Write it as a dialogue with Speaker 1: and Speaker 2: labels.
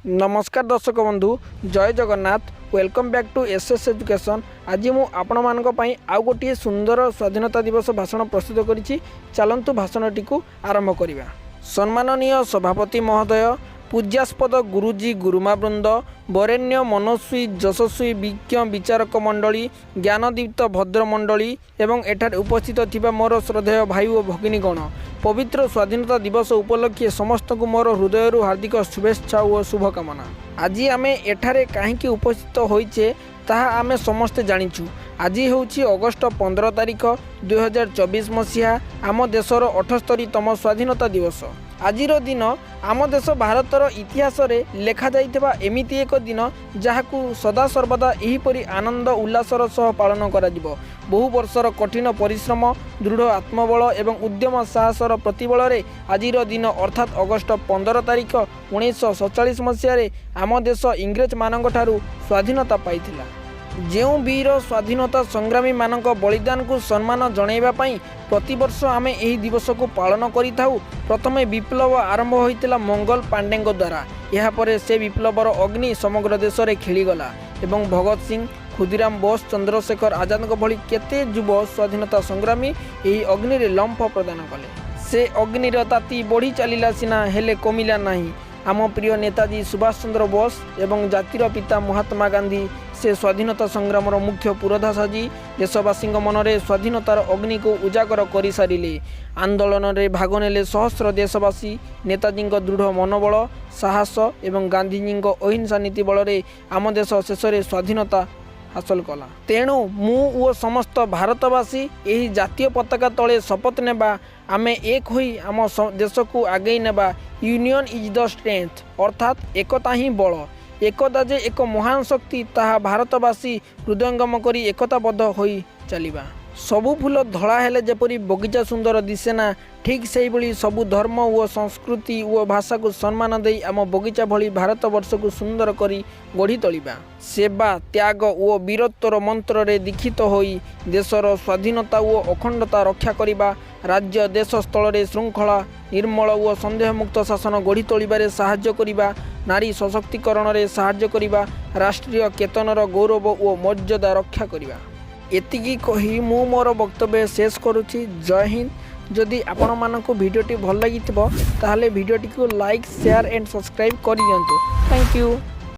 Speaker 1: नमस्कार दर्शक बंधु जय Jagannath welcome back to SS education. आज मु आपण मानक पई आउ गोटे सुंदर स्वाधीनता दिवस भाषण प्रस्तुत करिछि। चलंतु भाषणटी को आरंभ करिबा। सम्माननीय सभापति महोदय, पूज्यास्पद गुरुजी गुरुमावृंद, वरेण्य मनस्वी यशस्वी विज्ञ विचारक मंडली, ज्ञानदीप्त भद्रमंडली एवं एठार उपस्थित थिबा मोर श्रद्धेय भाई और भगिनीगण, पवित्र स्वाधीनता दिवस उपलक्षे समस्त को मोर हृदय हार्दिक शुभेच्छा और शुभकामना। आज आम एठारे कहीं उपस्थित होइछे ताहा आमे समस्ते जानिछु। आज होउछि अगस्ट 15 तारिख 2024 मसीहा आम देशर 78तम स्वाधीनता दिवस। आजिर दिन आम देश भारतर इतिहास रे लेखा जाइथिबा एमिति एक दिन जहाकू सदा सर्वदा एहीपरि आनंद उल्लासर सह पालन करा जिवो। बहु वर्षर कठिन परिश्रम, दृढ़ आत्मबल एवं उद्यम साहसर प्रतिबल रे आजिर दिन अर्थात अगस्ट 15 तारिख 1947 मसीह आम देश इंग्रेज मानक ठारू स्वाधीनता पाइथिला। जेउ वीर स्वाधीनता संग्रामी मानक बलिदान को सम्मान जणाइबा पई प्रतिवर्ष आमे एही दिवस को पालन करिथाउ। प्रथमे विप्लव आरंभ होइतिला मंगल पांडेଙ୍କ द्वारा। यहा परे से विप्लवर अग्नि समग्र देश रे खेलीगला एवं भगत सिंह, खुदीराम बोस, चंद्रशेखर आजाद भली केते युव स्वाधीनता संग्रामी एही अग्नि रे लंफ प्रदान कले। से अग्निर ताती बढ़ी चलिला सिना हेले कमिला नाही। आम प्रिय नेताजी सुभाष चंद्र बोस एवं जातिर पिता महात्मा गांधी से स्वाधीनता संग्राम मुख्य पुरोधा साजी देशवासी मनरे स्वाधीनतार अग्नि को उजागर कर सारे। आंदोलन में भाग नेले सहस्र देशवासी। नेताजी दृढ़ मनोबल, साहस एवं गांधीजी अहिंसा नीति बल आम देश शेष स्वाधीनता हासिल कला। तेणु मु ओ समस्त भारतवासी यही जातीय पताका तले शपथ नेबा, आमे एक होई आम देश को आगे नेबा। यूनियन इज द स्ट्रेंथ, अर्थात एकता ही बल। एकता जे एक महान शक्ति ताहा भारतवासी हृदयंगम करी एकताबद्ध होई चलिबा। सबु फूल धड़ा हेले जेपरी बगीचा सुंदर दिसेना, ठीक से ही सबु धर्म और संस्कृति और भाषा को सम्मान दे आम बगीचा भली भारत वर्ष को सुंदर करी गढ़ी तोलिबा। सेवा, त्याग और वीरत्वर मंत्र रे दीक्षित होई देशर स्वाधीनता और अखंडता रक्षा करिबा। राज्य देश स्थल रे श्रृंखला, निर्मल और संदेह मुक्त शासन गढ़ी तोलिबारे साहाय्य करिबा। नारी सशक्तिकरण रे साहाय्य करिबा। राष्ट्रीय चेतनार गौरव और मर्यादा रक्षा करिबा। एतिकी कही मु मोर वक्तव्य शेष करुछि। जय हिंद। जदि आपण मानक भिडियोटी भल लगी ताहले भिडियोटी को लाइक, शेयर एंड सब्सक्राइब कर दियंतु। Thank you.